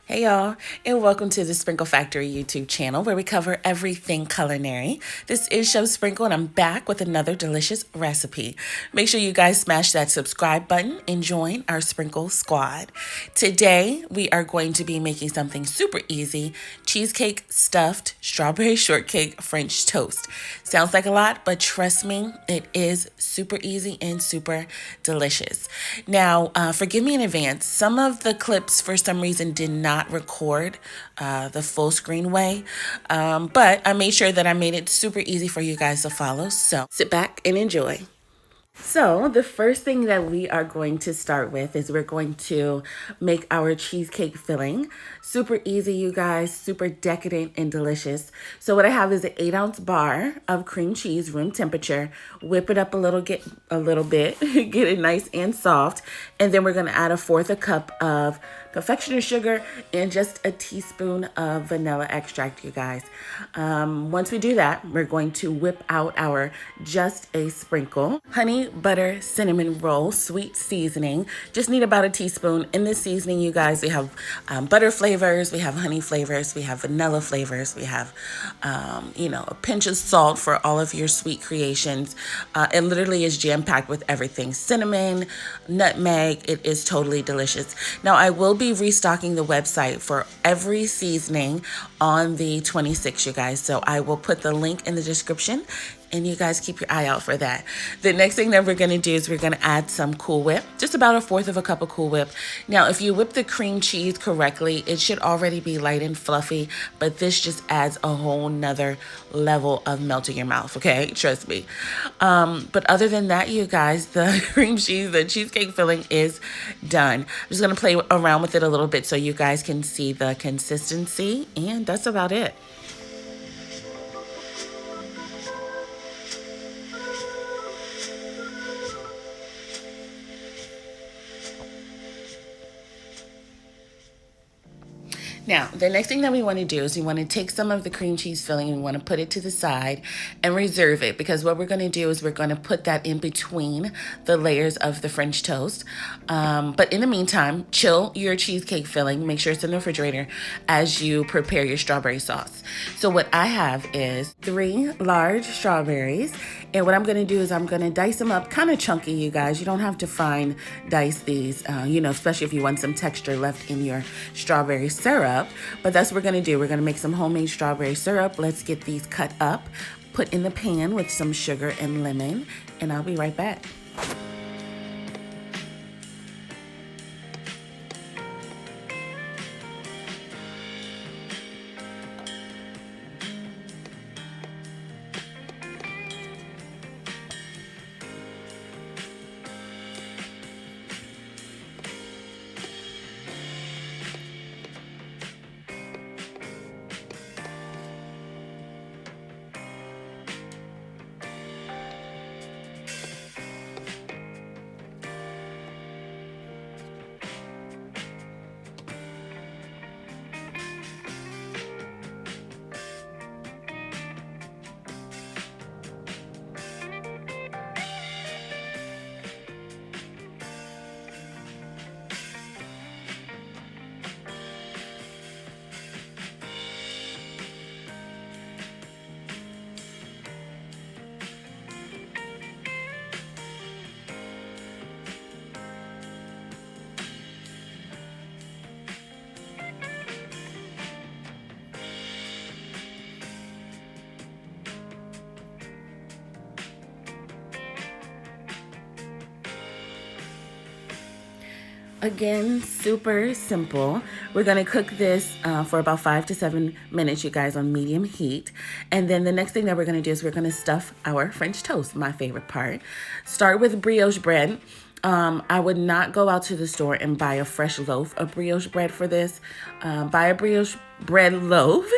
Hey y'all, and welcome to the Sprinkle Factory YouTube channel where we cover everything culinary. This is Chef Sprinkle and I'm back with another delicious recipe. Make sure you guys smash that subscribe button and join our Sprinkle squad. Today we are going to be making something super easy, cheesecake stuffed strawberry shortcake French toast. Sounds like a lot, but trust me, it is super easy and super delicious. Now, forgive me in advance, some of the clips for some reason did not record the full screen way, but I made sure that I made it super easy for you guys to follow. So sit back and enjoy. So the first thing that we are going to start with is we're going to make our cheesecake filling. Super easy, you guys, super decadent and delicious. So what I have is an 8-ounce bar of cream cheese, room temperature. Whip it up a little bit, get it nice and soft. And then we're gonna add 1/4 cup of confectioner's sugar and just a teaspoon of vanilla extract, you guys. Once we do that, we're going to whip out our just a sprinkle honey butter cinnamon roll sweet seasoning. Just need about a teaspoon. In this seasoning, you guys, we have butter flavors, we have honey flavors, we have vanilla flavors, we have a pinch of salt for all of your sweet creations. It literally is jam-packed with everything: cinnamon, nutmeg. It is totally delicious. Now I will be restocking the website for every seasoning on the 26th, you guys, so I will put the link in the description and you guys keep your eye out for that. The next thing that we're going to do is we're going to add some Cool Whip, just about 1/4 cup of Cool Whip. Now, if you whip the cream cheese correctly, it should already be light and fluffy, but this just adds a whole nother level of melt in your mouth, okay? Trust me. But other than that, you guys, the cream cheese, the cheesecake filling is done. I'm just going to play around with it a little bit so you guys can see the consistency, and that's about it. Now, the next thing that we want to do is we want to take some of the cream cheese filling and we want to put it to the side and reserve it, because what we're going to do is we're going to put that in between the layers of the French toast. But in the meantime, chill your cheesecake filling. Make sure it's in the refrigerator as you prepare your strawberry sauce. So what I have is 3 large strawberries. And what I'm going to do is I'm going to dice them up kind of chunky, you guys. You don't have to fine dice these, especially if you want some texture left in your strawberry syrup. But that's what we're going to do. We're going to make some homemade strawberry syrup. Let's get these cut up, put in the pan with some sugar and lemon, and I'll be right back. Again, super simple. We're gonna cook this for about 5 to 7 minutes, you guys, on medium heat. And then the next thing that we're gonna do is we're gonna stuff our French toast, my favorite part. Start with brioche bread. I would not go out to the store and buy a fresh loaf of brioche bread for this. Buy a brioche bread loaf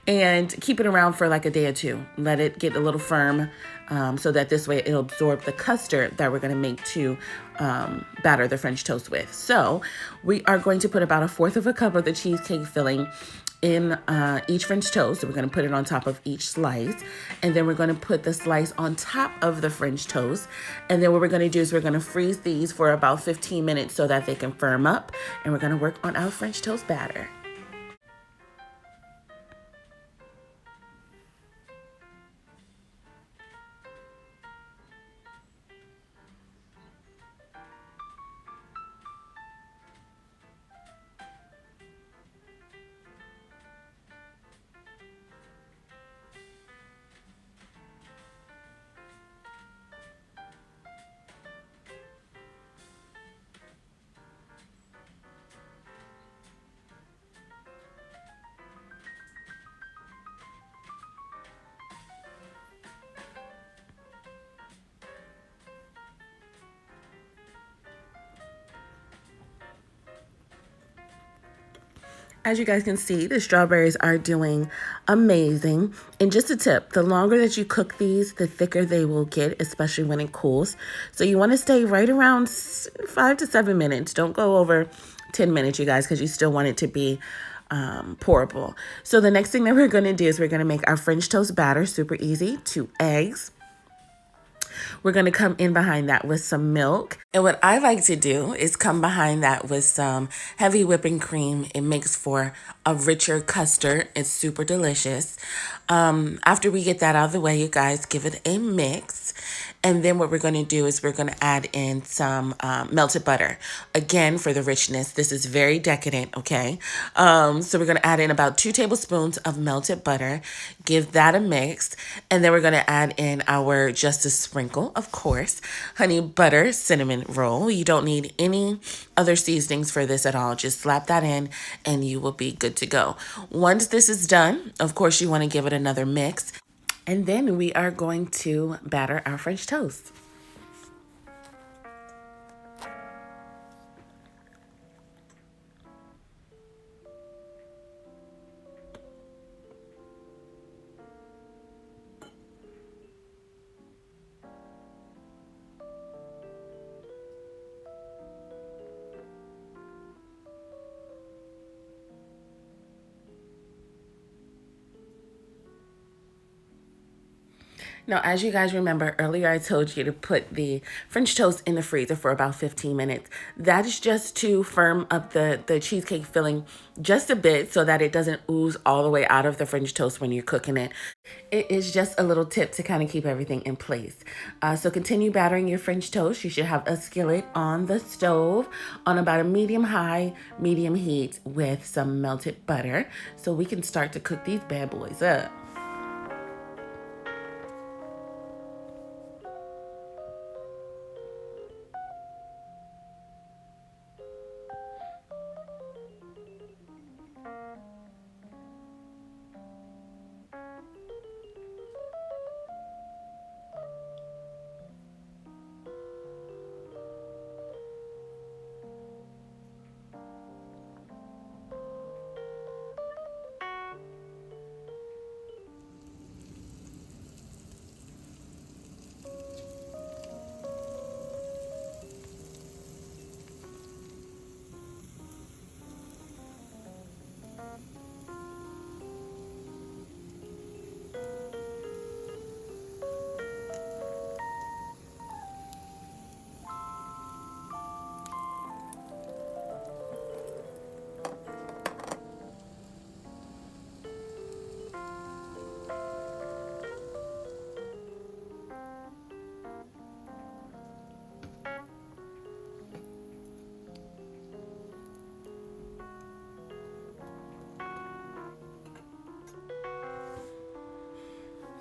and keep it around for like a day or two. Let it get a little firm so that this way it'll absorb the custard that we're going to make to batter the French toast with. So we are going to put about 1/4 cup of the cheesecake filling in each French toast. So we're going to put it on top of each slice. And then we're going to put the slice on top of the French toast. And then what we're going to do is we're going to freeze these for about 15 minutes so that they can firm up. And we're going to work on our French toast batter. As you guys can see, the strawberries are doing amazing. And just a tip, the longer that you cook these, the thicker they will get, especially when it cools. So you want to stay right around 5 to 7 minutes. Don't go over 10 minutes, you guys, because you still want it to be pourable. So the next thing that we're going to do is we're going to make our French toast batter. Super easy. 2 eggs. We're going to come in behind that with some milk. And what I like to do is come behind that with some heavy whipping cream. It makes for a richer custard. It's super delicious. After we get that out of the way, you guys, give it a mix. And then what we're going to do is we're going to add in some melted butter. Again, for the richness, this is very decadent, okay? So we're going to add in about 2 tablespoons of melted butter. Give that a mix. And then we're going to add in our just a sprinkle, of course, honey butter cinnamon roll. You don't need any other seasonings for this at all. Just slap that in and you will be good to go. Once this is done, of course, you want to give it another mix. And then we are going to batter our French toast. Now, as you guys remember, earlier I told you to put the French toast in the freezer for about 15 minutes. That is just to firm up the cheesecake filling just a bit so that it doesn't ooze all the way out of the French toast when you're cooking it. It is just a little tip to kind of keep everything in place. So continue battering your French toast. You should have a skillet on the stove on about a medium-high, medium heat with some melted butter so we can start to cook these bad boys up.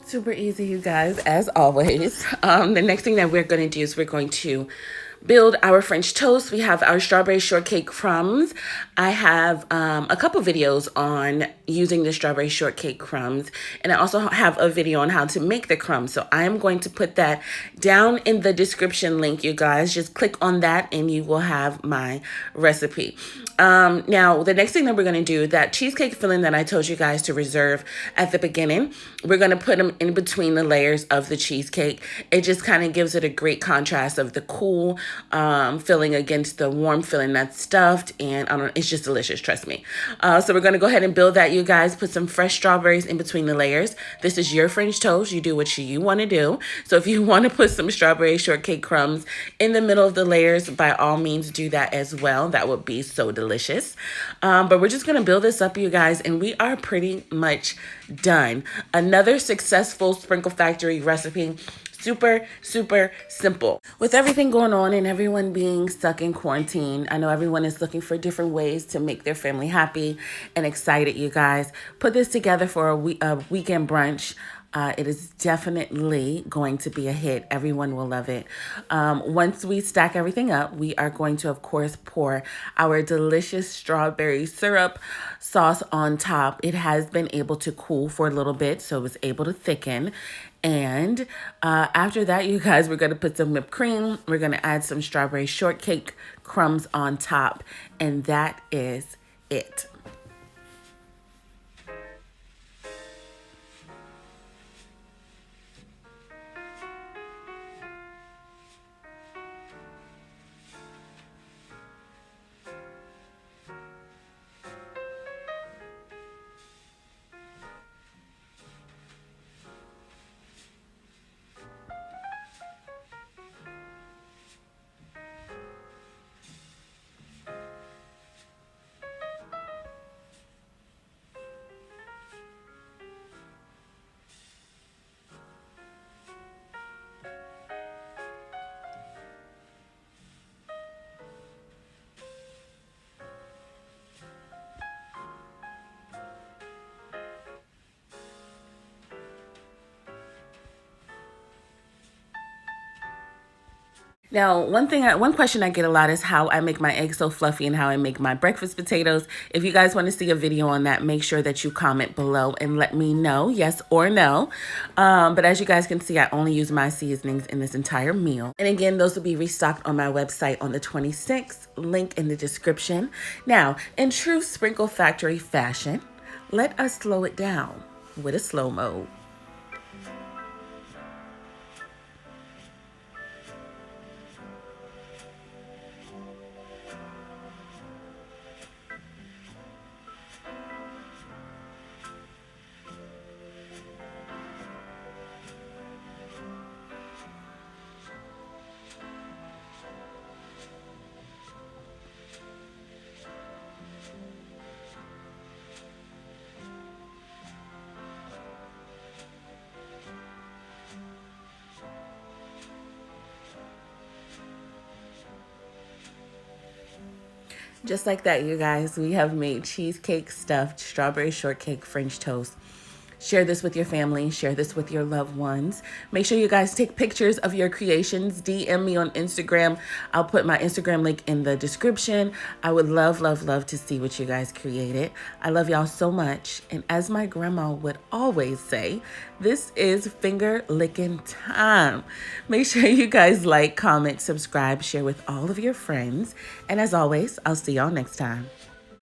Super easy, you guys, as always. The next thing that we're going to do is we're going to build our French toast. We have our strawberry shortcake crumbs. I have a couple videos on using the strawberry shortcake crumbs, and I also have a video on how to make the crumbs. So I am going to put that down in the description link, you guys. Just click on that and you will have my recipe. Now, the next thing that we're going to do, that cheesecake filling that I told you guys to reserve at the beginning, we're going to put them in between the layers of the cheesecake. It just kind of gives it a great contrast of the cool filling against the warm filling that's stuffed, and I don't know, it's just delicious, trust me. So we're going to go ahead and build that, you guys. Put some fresh strawberries in between the layers. This is your French toast. You do what you want to do. So if you want to put some strawberry shortcake crumbs in the middle of the layers, by all means do that as well. That would be so delicious. But we're just going to build this up, you guys, and we are pretty much done. Another successful Sprinkle Factory recipe. Super, super simple. With everything going on and everyone being stuck in quarantine, I know everyone is looking for different ways to make their family happy and excited, you guys. Put this together for a weekend brunch. It is definitely going to be a hit. Everyone will love it. Once we stack everything up, we are going to, of course, pour our delicious strawberry syrup sauce on top. It has been able to cool for a little bit, so it was able to thicken. And after that, you guys, we're going to put some whipped cream. We're going to add some strawberry shortcake crumbs on top. And that is it. Now, one question I get a lot is how I make my eggs so fluffy and how I make my breakfast potatoes. If you guys want to see a video on that, make sure that you comment below and let me know, yes or no. But as you guys can see, I only use my seasonings in this entire meal. And again, those will be restocked on my website on the 26th, link in the description. Now, in true Sprinkle Factory fashion, let us slow it down with a slow mode. Just like that, you guys, we have made cheesecake stuffed strawberry shortcake French toast. Share this with your family. Share this with your loved ones. Make sure you guys take pictures of your creations. DM me on Instagram. I'll put my Instagram link in the description. I would love, love, love to see what you guys created. I love y'all so much. And as my grandma would always say, this is finger licking time. Make sure you guys like, comment, subscribe, share with all of your friends. And as always, I'll see y'all next time.